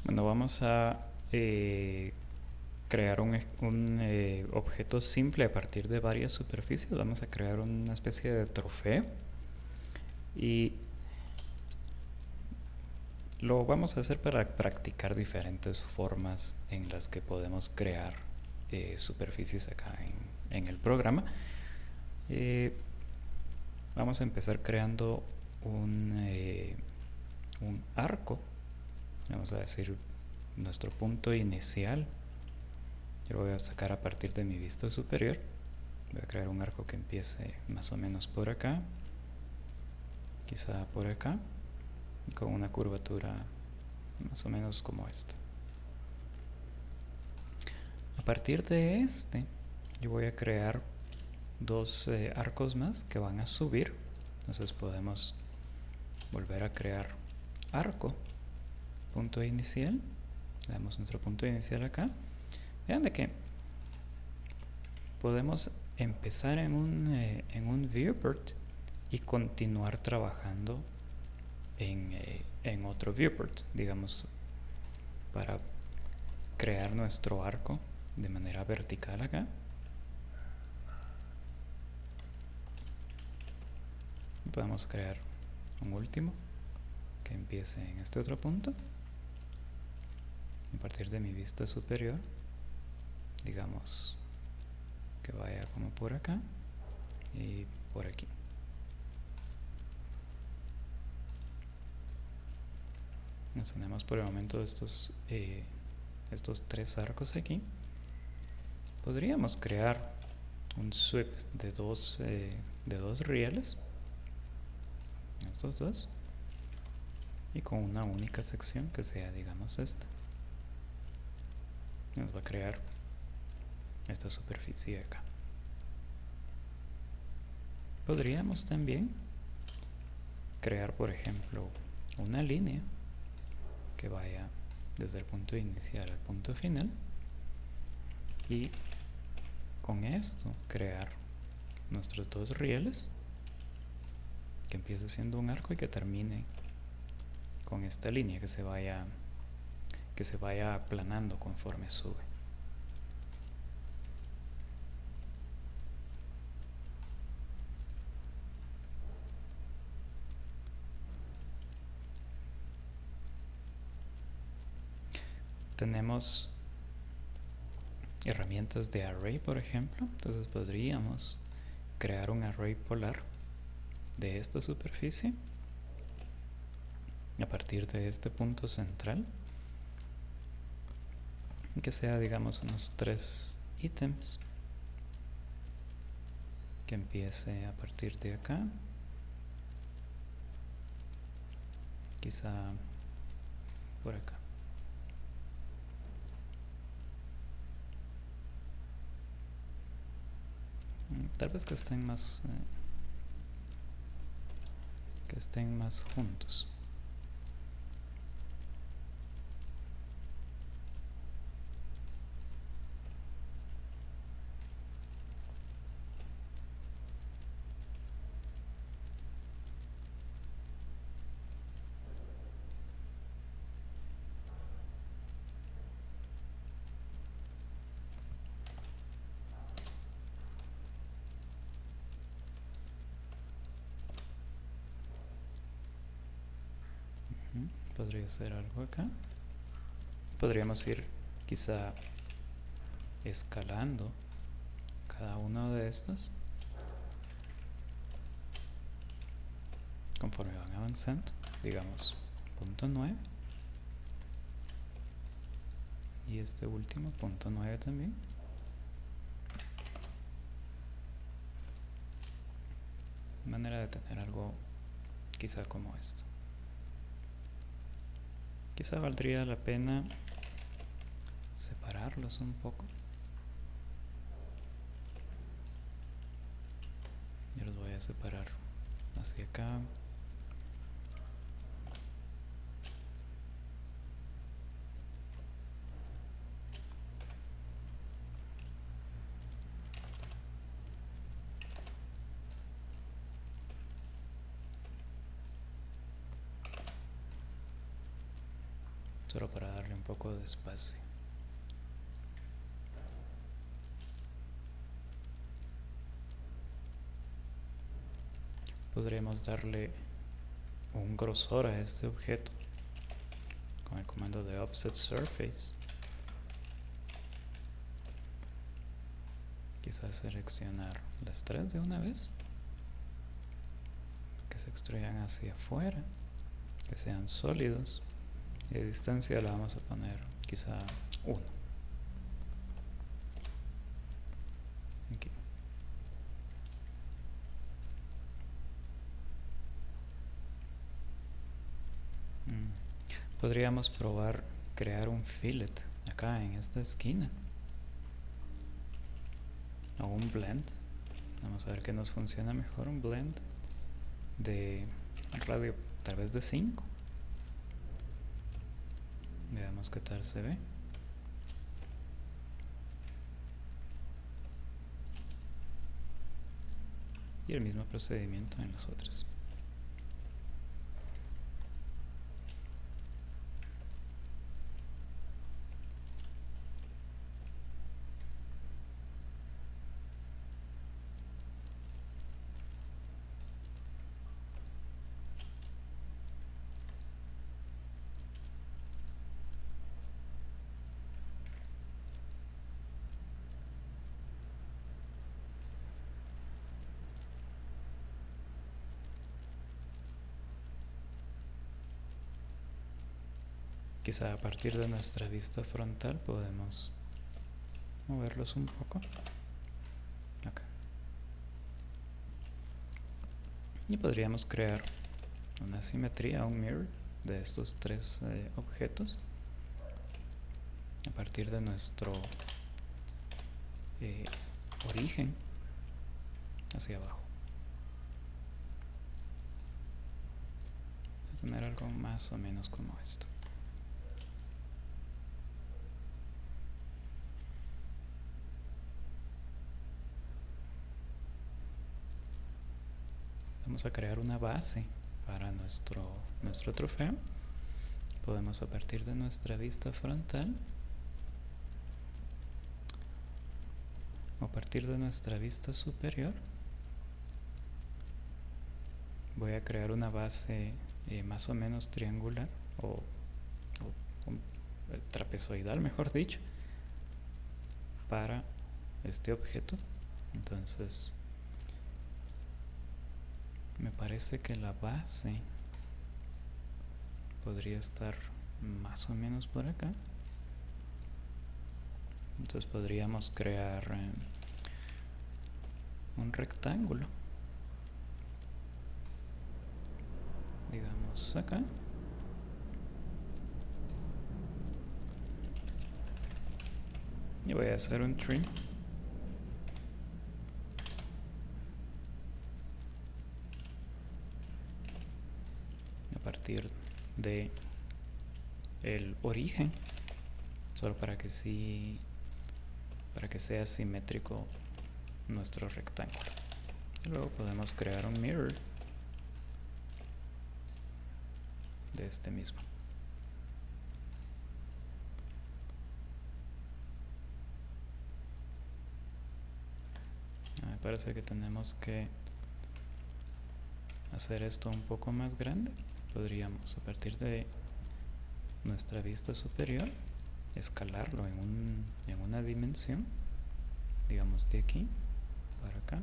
Bueno, vamos a crear un objeto simple a partir de varias superficies. Vamos a crear una especie de trofeo y lo vamos a hacer para practicar diferentes formas en las que podemos crear superficies acá en el programa. Vamos a empezar creando un arco. Vamos a decir nuestro punto inicial. Yo lo voy a sacar a partir de mi vista superior. Voy a crear un arco que empiece más o menos por acá, quizá por acá, y con una curvatura más o menos como esta. A partir de este, yo voy a crear dos arcos más que van a subir. Entonces podemos volver a crear arco, punto inicial. Le damos nuestro punto inicial acá. Vean de que podemos empezar en un viewport y continuar trabajando en otro viewport, digamos, para crear nuestro arco de manera vertical acá. Podemos crear un último que empiece en este otro punto. A partir de mi vista superior, digamos que vaya como por acá y por aquí. Nos tenemos por el momento estos tres arcos aquí. Podríamos crear un sweep de dos rieles, estos dos, y con una única sección que sea, digamos, esta. Nos va a crear esta superficie acá. Podríamos también crear, por ejemplo, una línea que vaya desde el punto inicial al punto final y con esto crear nuestros dos rieles, que empiece siendo un arco y que termine con esta línea que se vaya aplanando conforme sube. Tenemos herramientas de array, por ejemplo. Entonces podríamos crear un array polar de esta superficie a partir de este punto central, que sea, digamos, unos 3 ítems, que empiece a partir de acá, quizá por acá. Tal vez que estén más juntos. Podría ser algo acá. Podríamos ir quizá escalando cada uno de estos conforme van avanzando, digamos punto 9 y este último punto 9 también. Manera de tener algo quizá como esto. Quizá valdría la pena separarlos un poco. Yo los voy a separar hacia acá. solo para darle un poco de espacio. Podríamos darle un grosor a este objeto con el comando de offset surface. Quizás seleccionar las tres de una vez, que se extruyan hacia afuera, que sean sólidos, y de distancia la vamos a poner quizá 1. Aquí. Podríamos probar crear un fillet acá en esta esquina, o un blend. Vamos a ver qué nos funciona mejor. Un blend de radio tal vez de 5. Veamos qué tal se ve. Y el mismo procedimiento en las otras. Quizá a partir de nuestra vista frontal podemos moverlos un poco. Acá. Y podríamos crear una simetría, un mirror de estos tres objetos a partir de nuestro origen hacia abajo. Voy a tener algo más o menos como esto. Vamos a crear una base para nuestro trofeo. Podemos, a partir de nuestra vista frontal o a partir de nuestra vista superior, voy a crear una base más o menos triangular o trapezoidal, mejor dicho, para este objeto. Entonces me parece que la base podría estar más o menos por acá. Entonces podríamos crear un rectángulo, digamos acá. Y voy a hacer un trim. A partir de el origen, solo para que sea simétrico nuestro rectángulo. Y luego podemos crear un mirror de este mismo. Me parece que tenemos que hacer esto un poco más grande. Podríamos, a partir de nuestra vista superior, escalarlo en una dimensión, digamos de aquí para acá,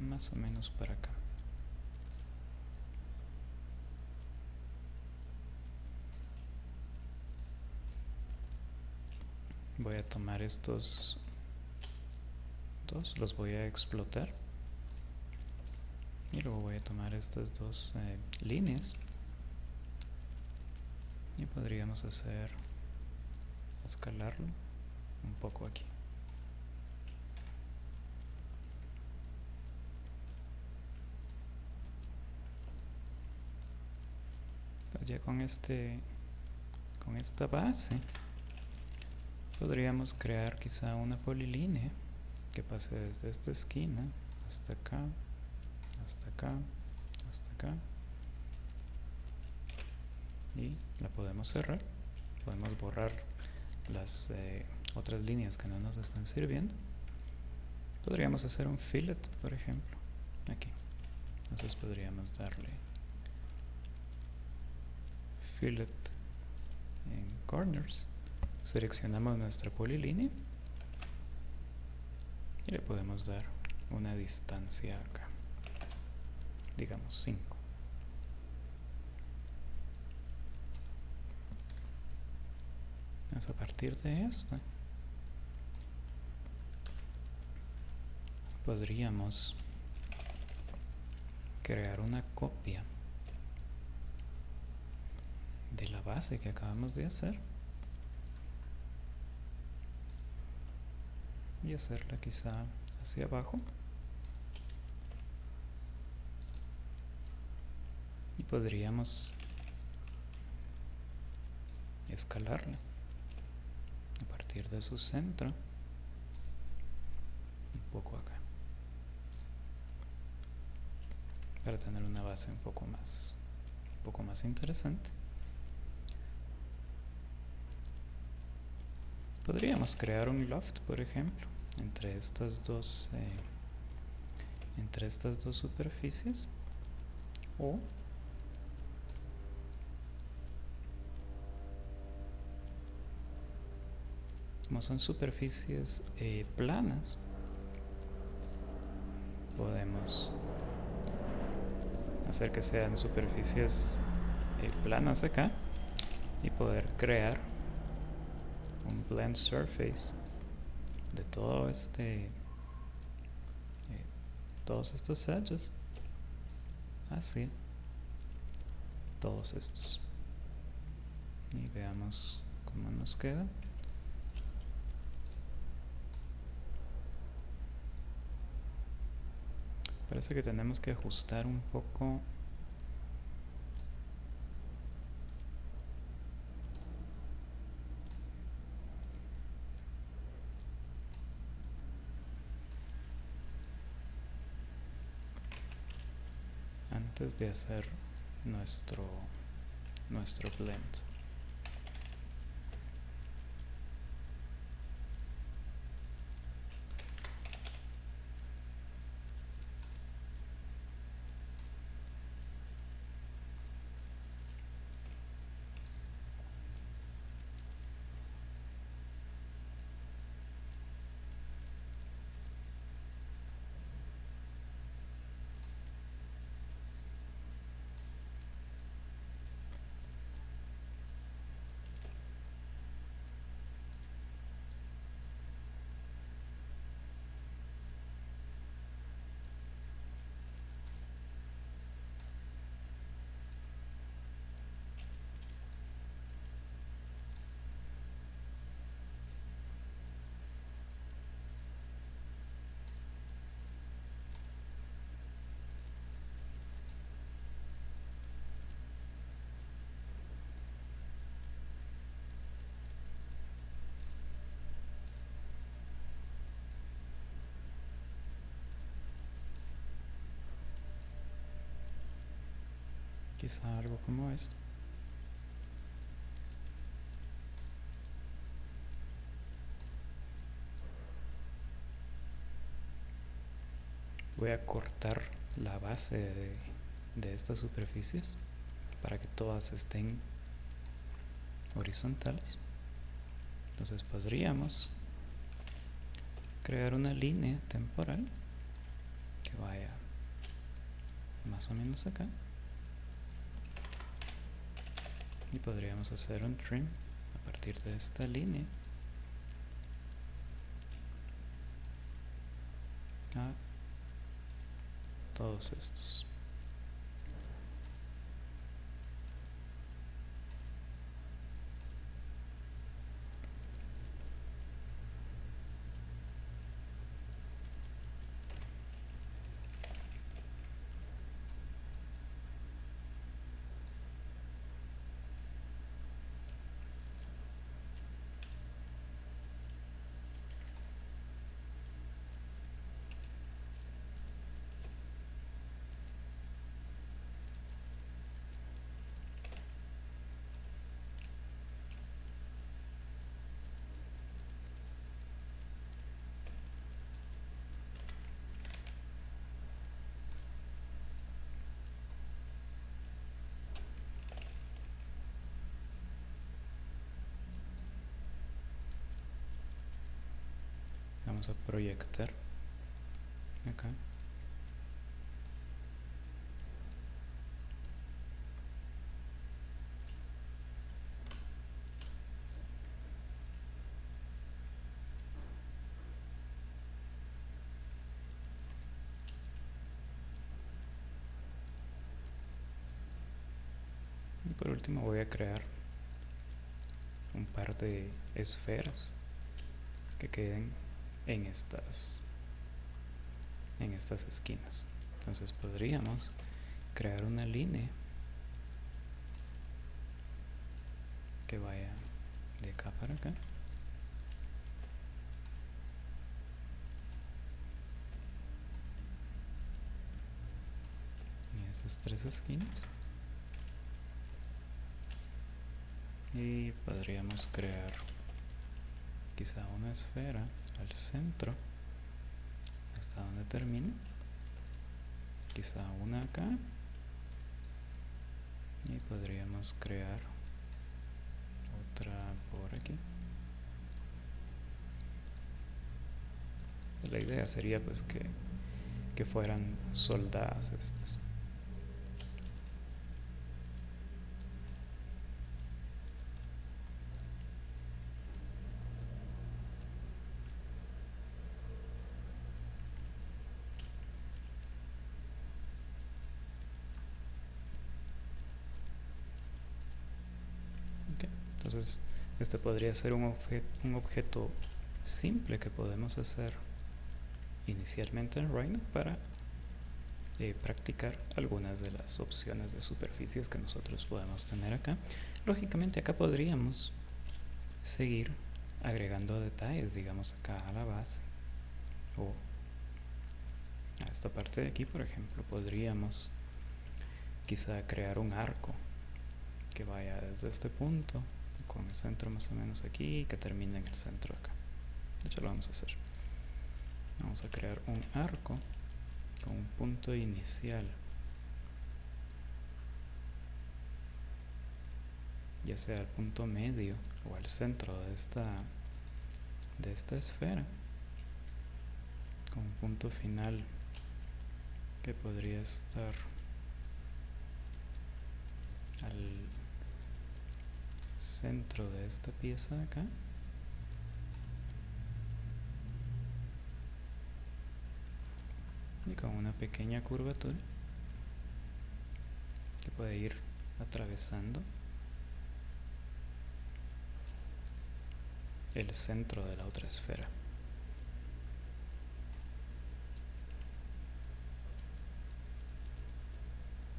más o menos para acá. Voy a tomar estos dos, los voy a explotar, y luego voy a tomar estas dos líneas y podríamos escalarlo un poco aquí. Pues ya con esta base podríamos crear quizá una polilínea que pase desde esta esquina hasta acá, hasta acá, hasta acá, y la podemos cerrar. Podemos borrar las otras líneas que no nos están sirviendo. Podríamos hacer un fillet, por ejemplo, aquí. Entonces podríamos darle fillet en corners. Seleccionamos nuestra polilínea y le podemos dar una distancia acá, digamos 5. Entonces, a partir de esto podríamos crear una copia de la base que acabamos de hacer y hacerla quizá hacia abajo, y podríamos escalarla a partir de su centro un poco acá para tener una base un poco más interesante. Podríamos crear un loft, por ejemplo, entre estas dos superficies, o como son superficies planas, podemos hacer que sean superficies planas acá y poder crear un blend surface de todo todos estos edges hacia todos estos, y veamos cómo nos queda. Parece que tenemos que ajustar un poco antes de hacer nuestro blend. Quizá algo como esto. Voy a cortar la base de estas superficies para que todas estén horizontales. Entonces podríamos crear una línea temporal que vaya más o menos acá, y podríamos hacer un trim a partir de esta línea a todos estos. vamos a proyectar acá. Y por último voy a crear un par de esferas que queden en estas esquinas. Entonces podríamos crear una línea que vaya de acá para acá. Y estas tres esquinas. Y podríamos crear quizá una esfera al centro hasta donde termine, quizá una acá, y podríamos crear otra por aquí. La idea sería pues que fueran soldadas estas. Entonces este podría ser un objeto simple que podemos hacer inicialmente en Rhino para practicar algunas de las opciones de superficies que nosotros podemos tener acá. Lógicamente acá podríamos seguir agregando detalles, digamos acá a la base o a esta parte de aquí, por ejemplo, podríamos quizá crear un arco que vaya desde este punto con el centro más o menos aquí y que termine en el centro acá. De hecho lo vamos a hacer. Vamos a crear un arco con un punto inicial, ya sea el punto medio o al centro de esta esfera, con un punto final que podría estar al centro de esta pieza de acá. Y con una pequeña curvatura que puede ir atravesando el centro de la otra esfera.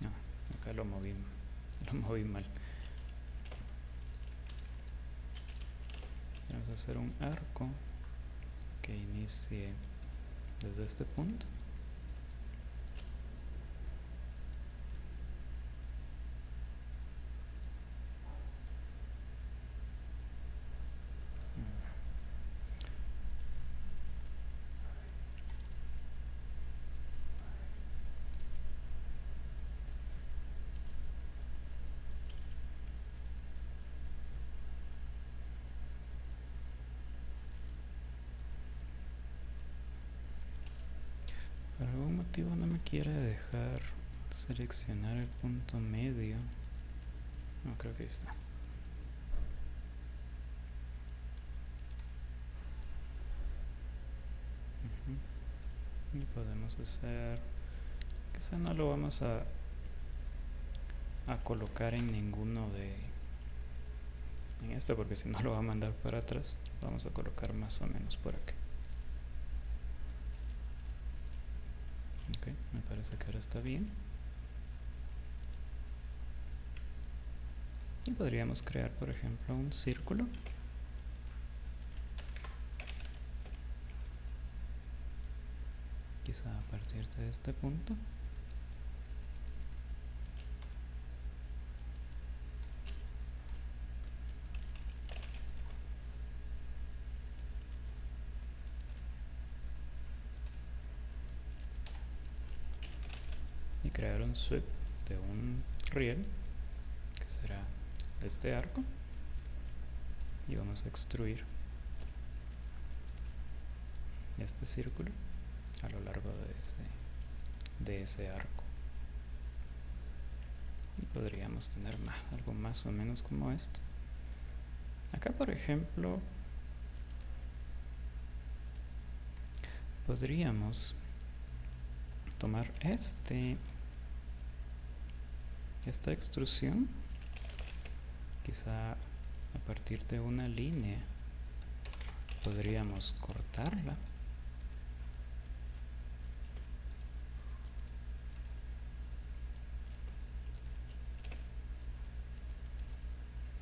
No, acá lo moví mal. Vamos a hacer un arco que inicie desde este punto. Por algún motivo no me quiere dejar seleccionar el punto medio. No, creo que ahí está. Y podemos hacer, quizá no lo vamos a colocar en ninguno en este, porque si no lo va a mandar para atrás. Lo vamos a colocar más o menos por aquí. Ok, me parece que ahora está bien. Y podríamos crear, por ejemplo, un círculo. Quizá a partir de este punto. Y crear un sweep de un riel, que será este arco. Y vamos a extruir este círculo a lo largo de ese arco. Y podríamos tener algo más o menos como esto. Acá, por ejemplo, podríamos tomar esta extrusión, quizá a partir de una línea podríamos cortarla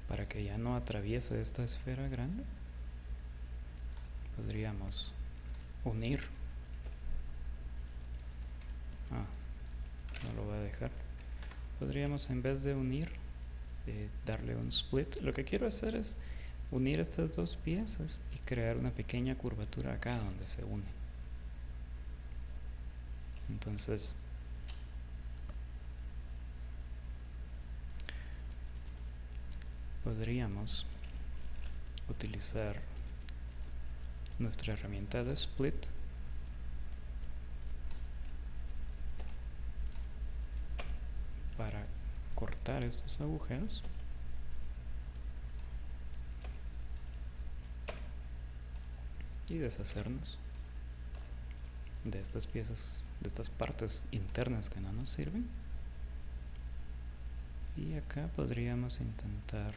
para que ya no atraviese esta esfera grande. Podríamos unir. No lo voy a dejar. Podríamos, en vez de unir, darle un split. Lo que quiero hacer es unir estas dos piezas y crear una pequeña curvatura acá donde se une. Entonces podríamos utilizar nuestra herramienta de split para cortar estos agujeros y deshacernos de estas piezas, de estas partes internas que no nos sirven. Y acá podríamos intentar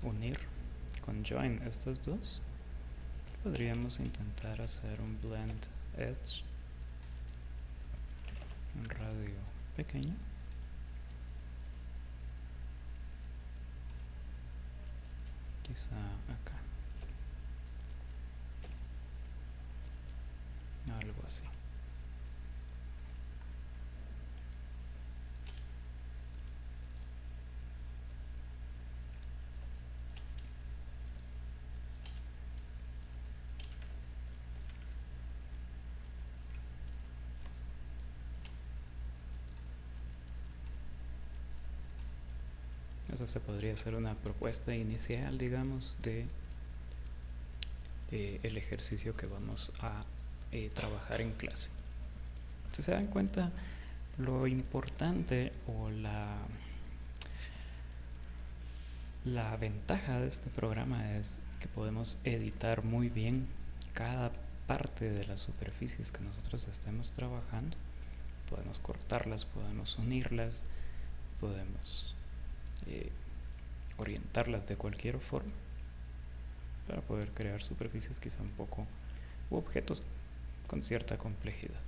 unir con join estas dos. Podríamos intentar hacer un blend edge, un radio pequeño. Quizá acá. Algo así. Eso se podría hacer una propuesta inicial, digamos, de el ejercicio que vamos a trabajar en clase. Si se dan cuenta, lo importante o la ventaja de este programa es que podemos editar muy bien cada parte de las superficies que nosotros estemos trabajando. Podemos cortarlas, podemos unirlas, podemos orientarlas de cualquier forma para poder crear superficies quizá un poco, u objetos con cierta complejidad.